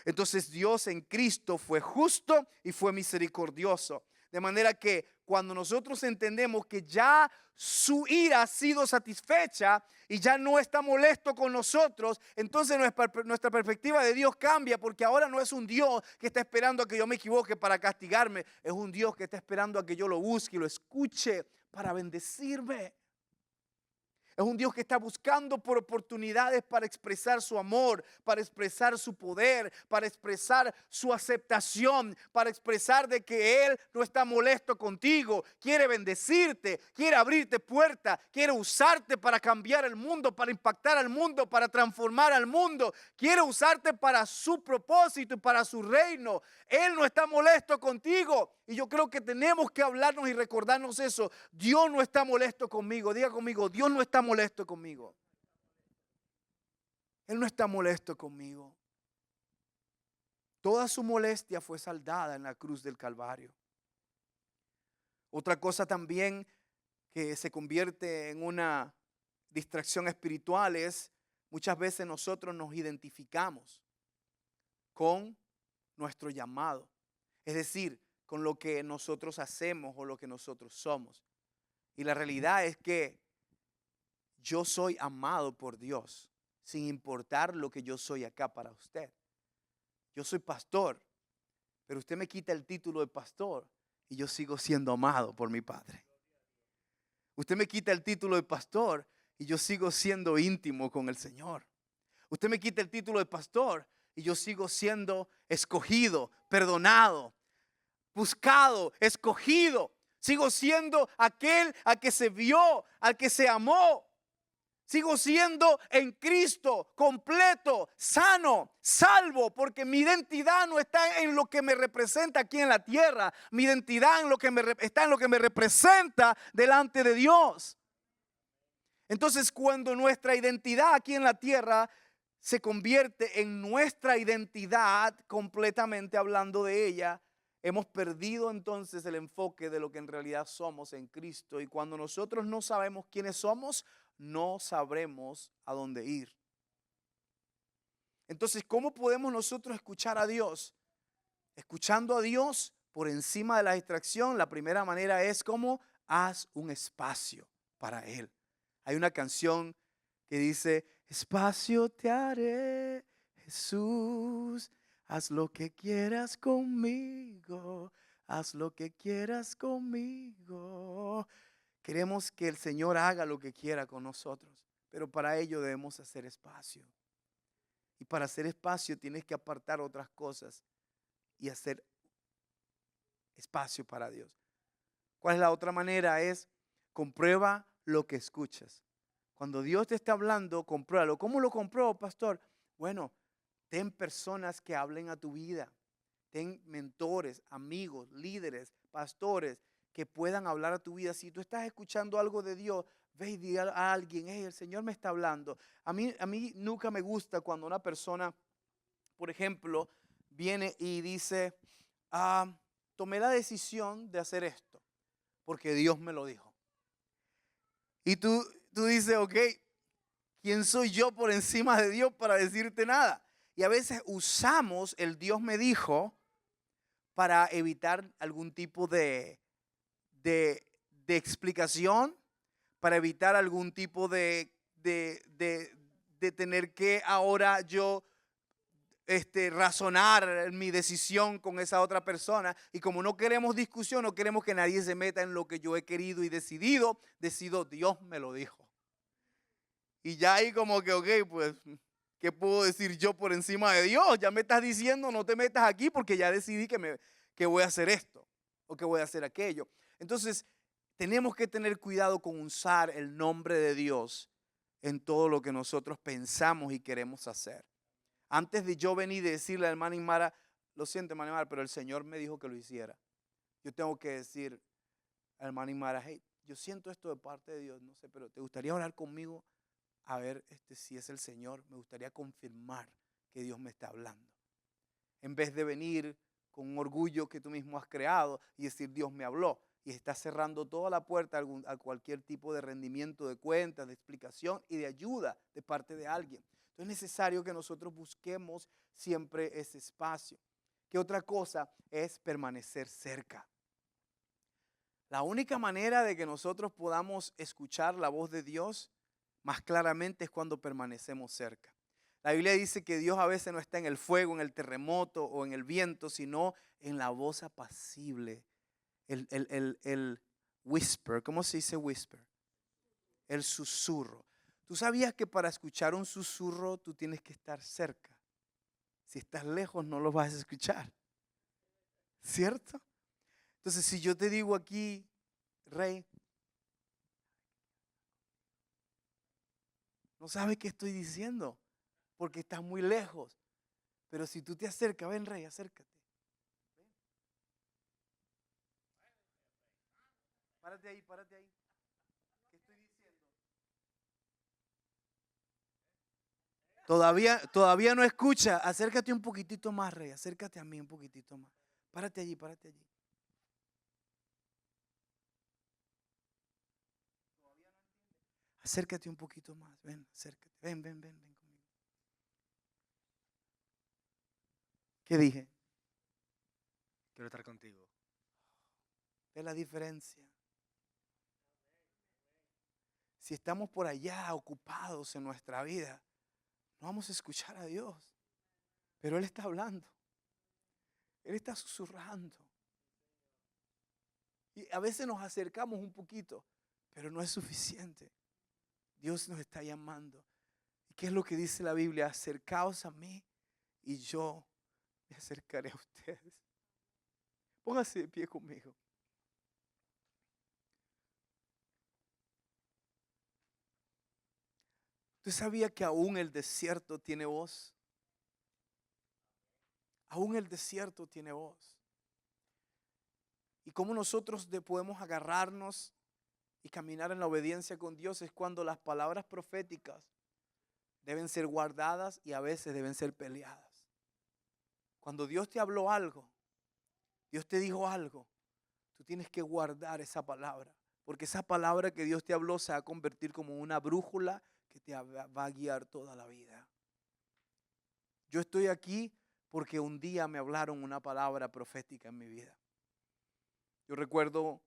Entonces Dios en Cristo fue justo y fue misericordioso. De manera que cuando nosotros entendemos que ya su ira ha sido satisfecha y ya no está molesto con nosotros, entonces nuestra perspectiva de Dios cambia, porque ahora no es un Dios que está esperando a que yo me equivoque para castigarme. Es un Dios que está esperando a que yo lo busque y lo escuche para bendecirme. Es un Dios que está buscando por oportunidades para expresar su amor, para expresar su poder, para expresar su aceptación, para expresar de que Él no está molesto contigo, quiere bendecirte, quiere abrirte puertas, quiere usarte para cambiar el mundo, para impactar al mundo, para transformar al mundo, quiere usarte para su propósito y para su reino. Él no está molesto contigo. Y yo creo que tenemos que hablarnos y recordarnos eso. Dios no está molesto conmigo. Diga conmigo, Dios no está molesto conmigo. Él no está molesto conmigo. Toda su molestia fue saldada en la cruz del Calvario. Otra cosa también que se convierte en una distracción espiritual es muchas veces nosotros nos identificamos con nuestro llamado. Es decir, con lo que nosotros hacemos o lo que nosotros somos. Y la realidad es que yo soy amado por Dios, sin importar lo que yo soy acá para usted. Yo soy pastor, pero usted me quita el título de pastor y yo sigo siendo amado por mi Padre. Usted me quita el título de pastor y yo sigo siendo íntimo con el Señor. Usted me quita el título de pastor y yo sigo siendo escogido, perdonado, buscado, escogido. Sigo siendo aquel al que se vio, al que se amó. Sigo siendo en Cristo completo, sano, salvo, porque mi identidad no está en lo que me representa aquí en la tierra. Mi identidad está en lo que me representa delante de Dios. Entonces, cuando nuestra identidad aquí en la tierra se convierte en nuestra identidad, completamente hablando de ella, hemos perdido entonces el enfoque de lo que en realidad somos en Cristo. Y cuando nosotros no sabemos quiénes somos, no sabremos a dónde ir. Entonces, ¿cómo podemos nosotros escuchar a Dios? Escuchando a Dios por encima de la distracción, la primera manera es como haz un espacio para Él. Hay una canción que dice, espacio te haré, Jesús, haz lo que quieras conmigo, haz lo que quieras conmigo. Queremos que el Señor haga lo que quiera con nosotros, pero para ello debemos hacer espacio. Y para hacer espacio tienes que apartar otras cosas y hacer espacio para Dios. ¿Cuál es la otra manera? Es comprueba lo que escuchas. Cuando Dios te está hablando, compruébalo. ¿Cómo lo compruebo, pastor? Bueno, ten personas que hablen a tu vida. Ten mentores, amigos, líderes, pastores que puedan hablar a tu vida. Si tú estás escuchando algo de Dios, ve y di a alguien, hey, el Señor me está hablando. A mí nunca me gusta cuando una persona, por ejemplo, viene y dice, tomé la decisión de hacer esto porque Dios me lo dijo. Y tú dices, ok, ¿quién soy yo por encima de Dios para decirte nada? Y a veces usamos el Dios me dijo para evitar algún tipo de explicación, para evitar algún tipo de tener que ahora yo razonar mi decisión con esa otra persona. Y como no queremos discusión, no queremos que nadie se meta en lo que yo he querido y decidido, Dios me lo dijo. Y ya ahí como que, ok, pues, ¿qué puedo decir yo por encima de Dios? Ya me estás diciendo, no te metas aquí porque ya decidí que voy a hacer esto o que voy a hacer aquello. Entonces, tenemos que tener cuidado con usar el nombre de Dios en todo lo que nosotros pensamos y queremos hacer. Antes de yo venir y decirle a hermana Inmara, lo siento hermana Inmara, pero el Señor me dijo que lo hiciera. Yo tengo que decir a hermana Inmara, hey, yo siento esto de parte de Dios, no sé, pero ¿te gustaría orar conmigo? A ver si es el Señor. Me gustaría confirmar que Dios me está hablando. En vez de venir con un orgullo que tú mismo has creado y decir Dios me habló. Y estás cerrando toda la puerta a cualquier tipo de rendimiento de cuentas, de explicación y de ayuda de parte de alguien. Entonces es necesario que nosotros busquemos siempre ese espacio. ¿Qué otra cosa? Es permanecer cerca. La única manera de que nosotros podamos escuchar la voz de Dios más claramente es cuando permanecemos cerca. La Biblia dice que Dios a veces no está en el fuego, en el terremoto o en el viento, sino en la voz apacible, el whisper. ¿Cómo se dice whisper? El susurro. ¿Tú sabías que para escuchar un susurro tú tienes que estar cerca? Si estás lejos no lo vas a escuchar, ¿cierto? Entonces si yo te digo aquí, Rey, no sabes qué estoy diciendo porque estás muy lejos. Pero si tú te acercas, ven Rey, acércate. Ven. Párate ahí, párate ahí. ¿Qué estoy diciendo? Todavía no escucha. Acércate un poquitito más, Rey. Acércate a mí un poquitito más. Párate allí, párate allí. Acércate un poquito más. Ven, acércate. Ven conmigo. ¿Qué dije? Quiero estar contigo. ¿Ve la diferencia? Si estamos por allá ocupados en nuestra vida, no vamos a escuchar a Dios. Pero Él está hablando. Él está susurrando. Y a veces nos acercamos un poquito, Pero no es suficiente. Dios nos está llamando. ¿Y qué es lo que dice la Biblia? Acercaos a mí y yo me acercaré a ustedes. Póngase de pie conmigo. ¿Tú sabías que aún el desierto tiene voz? Aún el desierto tiene voz. Y cómo nosotros podemos agarrarnos y caminar en la obediencia con Dios es cuando las palabras proféticas deben ser guardadas y a veces deben ser peleadas. Cuando Dios te habló algo, Dios te dijo algo, tú tienes que guardar esa palabra. Porque esa palabra que Dios te habló se va a convertir como una brújula que te va a guiar toda la vida. Yo estoy aquí porque un día me hablaron una palabra profética en mi vida. Yo recuerdo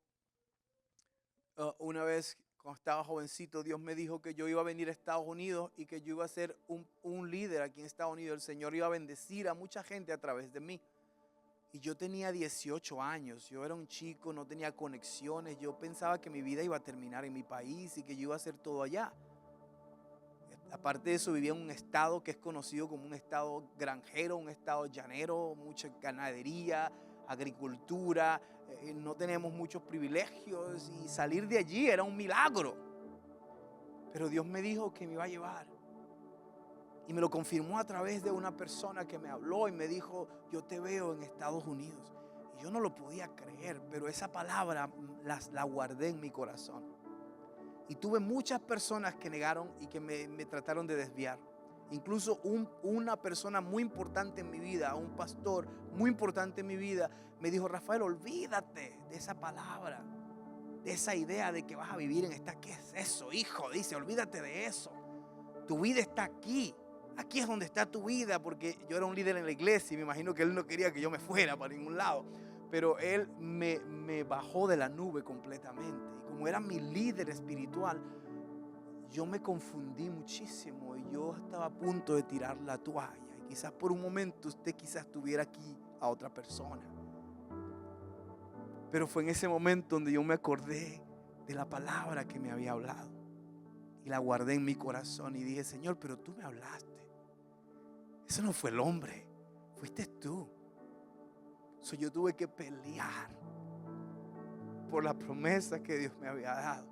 una vez cuando estaba jovencito, Dios me dijo que yo iba a venir a Estados Unidos y que yo iba a ser un líder aquí en Estados Unidos. El Señor iba a bendecir a mucha gente a través de mí. Y yo tenía 18 años, yo era un chico, no tenía conexiones, yo pensaba que mi vida iba a terminar en mi país y que yo iba a hacer todo allá. Aparte de eso, vivía en un estado que es conocido como un estado granjero, un estado llanero, mucha ganadería, agricultura, no tenemos muchos privilegios y salir de allí era un milagro. Pero Dios me dijo que me iba a llevar. Y me lo confirmó a través de una persona que me habló y me dijo, yo te veo en Estados Unidos. Y yo no lo podía creer, pero esa palabra la guardé en mi corazón. Y tuve muchas personas que negaron y que me trataron de desviar. Incluso una persona muy importante en mi vida, un pastor muy importante en mi vida, me dijo, Rafael, olvídate de esa palabra, de esa idea de que vas a vivir en esta. ¿Qué es eso, hijo? Dice, olvídate de eso. Tu vida está aquí. Aquí es donde está tu vida, porque yo era un líder en la iglesia y me imagino que él no quería que yo me fuera para ningún lado. Pero él me bajó de la nube completamente. Y como era mi líder espiritual, yo me confundí muchísimo y yo estaba a punto de tirar la toalla. Y quizás por un momento usted quizás tuviera aquí a otra persona. Pero fue en ese momento donde yo me acordé de la palabra que me había hablado. Y la guardé en mi corazón y dije, Señor, pero tú me hablaste. Eso no fue el hombre, fuiste tú. Yo tuve que pelear por la promesa que Dios me había dado.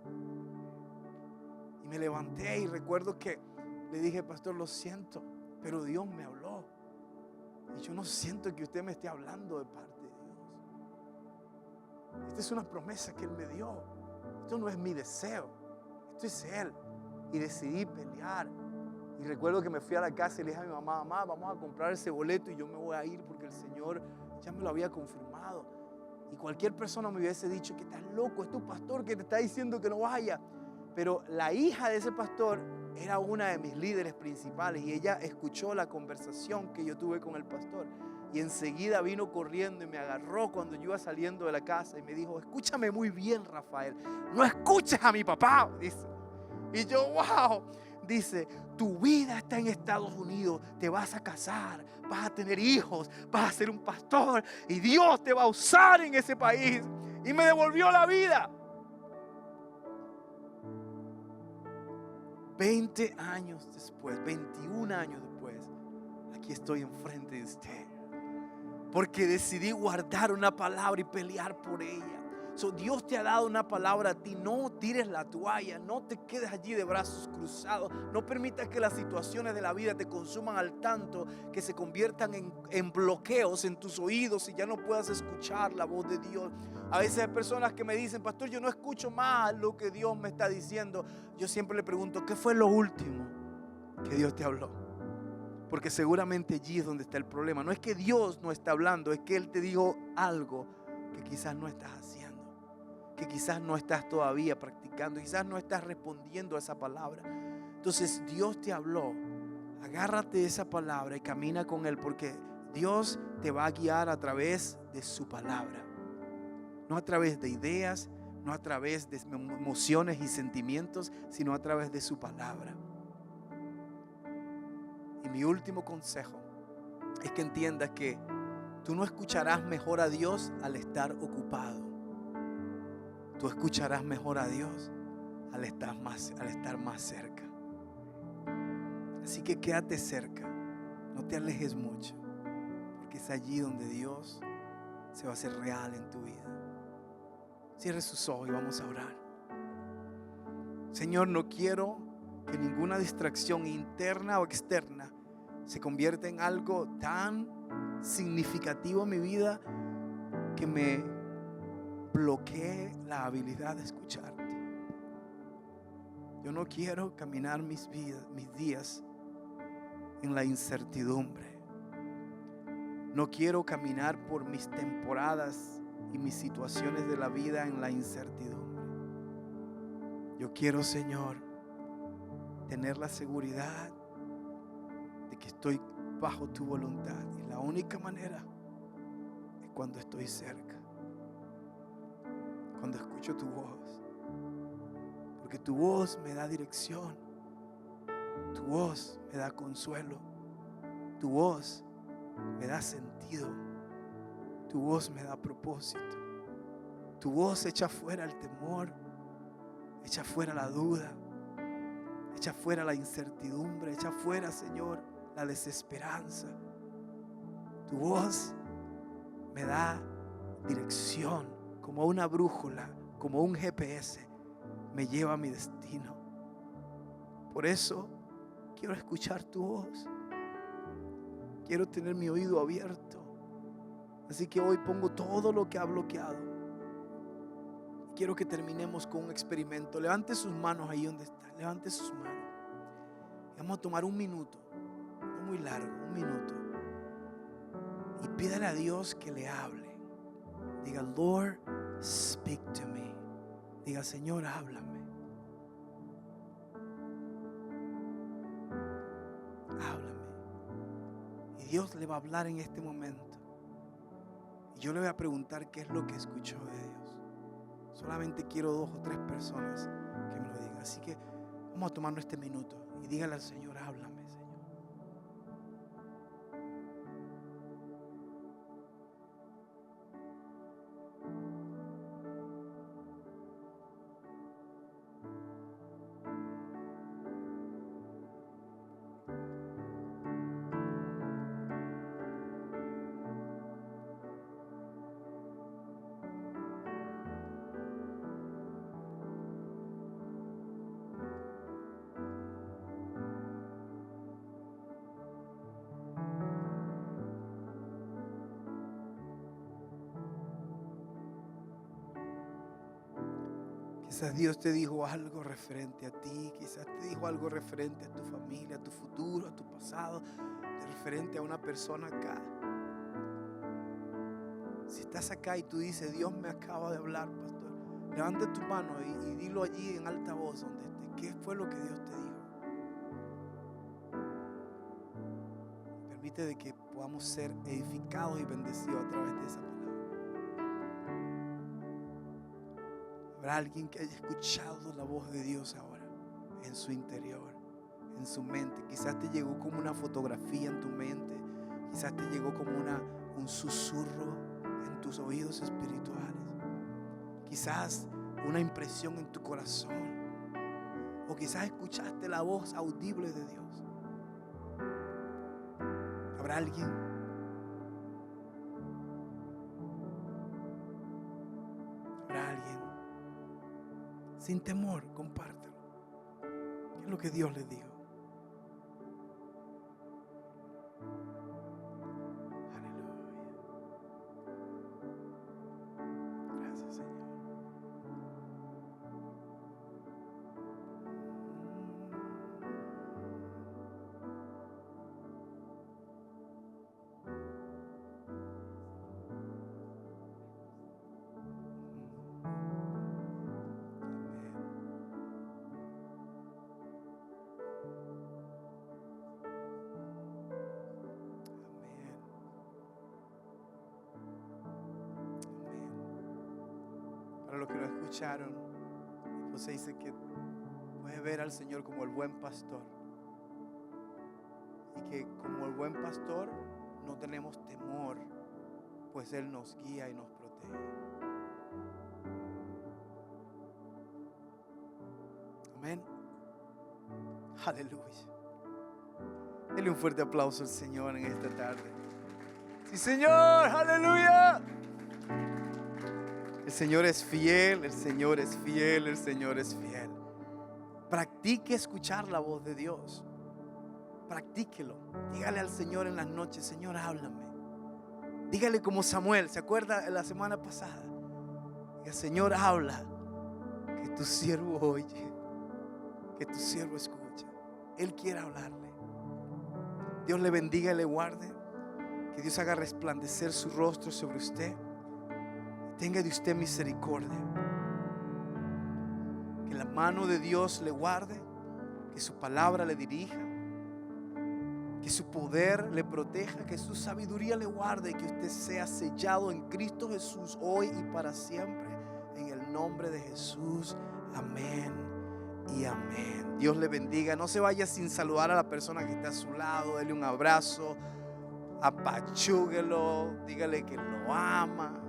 Y me levanté y recuerdo que le dije, pastor, lo siento, pero Dios me habló. Y yo no siento que usted me esté hablando de parte de Dios. Esta es una promesa que Él me dio. Esto no es mi deseo, esto es Él. Y decidí pelear. Y recuerdo que me fui a la casa y le dije a mi mamá, mamá, vamos a comprar ese boleto y yo me voy a ir porque el Señor ya me lo había confirmado. Y cualquier persona me hubiese dicho que estás loco, es tu pastor que te está diciendo que no vaya. Pero la hija de ese pastor era una de mis líderes principales y ella escuchó la conversación que yo tuve con el pastor. Y enseguida vino corriendo y me agarró cuando yo iba saliendo de la casa y me dijo, escúchame muy bien, Rafael, no escuches a mi papá, dice. Y yo, wow. Dice, tu vida está en Estados Unidos, te vas a casar, vas a tener hijos, vas a ser un pastor y Dios te va a usar en ese país. Y me devolvió la vida. 20 años después, 21 años después, aquí estoy enfrente de usted. Porque decidí guardar una palabra y pelear por ella. Dios te ha dado una palabra a ti. No tires la toalla, no te quedes allí de brazos cruzados. No permitas que las situaciones de la vida te consuman al tanto que se conviertan en bloqueos en tus oídos y ya no puedas escuchar la voz de Dios. A veces hay personas que me dicen, pastor, yo no escucho más lo que Dios me está diciendo. Yo siempre le pregunto, ¿qué fue lo último que Dios te habló? Porque seguramente allí es donde está el problema. No es que Dios no está hablando, es que Él te dijo algo que quizás no estás haciendo, que quizás no estás todavía practicando, quizás no estás respondiendo a esa palabra. Entonces Dios te habló, agárrate de esa palabra y camina con Él, porque Dios te va a guiar a través de su palabra, no a través de ideas, no a través de emociones y sentimientos, sino a través de su palabra. Y mi último consejo es que entiendas que tú no escucharás mejor a Dios al estar ocupado. Tú escucharás mejor a Dios al estar más cerca. Así que quédate cerca, no te alejes mucho, porque es allí donde Dios se va a hacer real en tu vida. Cierre sus ojos y vamos a orar. Señor, no quiero que ninguna distracción interna o externa se convierta en algo tan significativo en mi vida que me bloquee la habilidad de escucharte. Yo no quiero caminar mis días en la incertidumbre. No quiero caminar por mis temporadas y mis situaciones de la vida en la incertidumbre. Yo quiero, Señor, tener la seguridad de que estoy bajo tu voluntad. Y la única manera es cuando estoy cerca, cuando escucho tu voz. Porque tu voz me da dirección, tu voz me da consuelo, tu voz me da sentido, tu voz me da propósito, tu voz echa fuera el temor, echa fuera la duda, echa fuera la incertidumbre, echa fuera, Señor, la desesperanza. Tu voz me da dirección, como una brújula, como un GPS, me lleva a mi destino. Por eso quiero escuchar tu voz. Quiero tener mi oído abierto. Así que hoy pongo todo lo que ha bloqueado. Quiero que terminemos con un experimento. Levante sus manos ahí donde está. Levante sus manos. Y vamos a tomar un minuto. No muy largo, un minuto. Y pídale a Dios que le hable. Diga, Lord, speak to me. Diga, Señor, háblame. Háblame. Y Dios le va a hablar en este momento. Y yo le voy a preguntar qué es lo que escuchó de Dios. Solamente quiero 2 o 3 personas que me lo digan. Así que vamos a tomarnos este minuto y dígale al Señor, háblame, Señor. Quizás Dios te dijo algo referente a ti, quizás te dijo algo referente a tu familia, a tu futuro, a tu pasado, referente a una persona acá. Si estás acá y tú dices, Dios me acaba de hablar, pastor, levanta tu mano y dilo allí en alta voz donde estés. ¿Qué fue lo que Dios te dijo? Permite de que podamos ser edificados y bendecidos a través de esa palabra. Habrá alguien que haya escuchado la voz de Dios ahora en su interior, en su mente. Quizás te llegó como una fotografía en tu mente, quizás te llegó como un susurro en tus oídos espirituales, quizás una impresión en tu corazón, o quizás escuchaste la voz audible de Dios. ¿Habrá alguien? ¿Habrá alguien? Sin temor, compártelo. ¿Qué es lo que Dios le dijo? Aleluya. Gracias, Señor. Para los que lo escucharon, mi esposa dice que puede ver al Señor como el buen pastor. Y que como el buen pastor no tenemos temor, pues Él nos guía y nos protege. Aleluya. Dele un fuerte aplauso al Señor en esta tarde. Sí, Señor, aleluya. El Señor es fiel, el Señor es fiel, el Señor es fiel. Practique escuchar la voz de Dios. Practíquelo. Dígale al Señor en las noches: Señor, háblame. Dígale como Samuel, ¿se acuerda la semana pasada? Que el Señor habla, que tu siervo oye, que tu siervo escucha. Él quiere hablarle. Dios le bendiga y le guarde. Que Dios haga resplandecer su rostro sobre usted. Tenga de usted misericordia. Que la mano de Dios le guarde. Que su palabra le dirija. Que su poder le proteja. Que su sabiduría le guarde. Que usted sea sellado en Cristo Jesús hoy y para siempre. En el nombre de Jesús. Amén y amén. Dios le bendiga. No se vaya sin saludar a la persona que está a su lado. Dele un abrazo. Apachúguelo. Dígale que lo ama.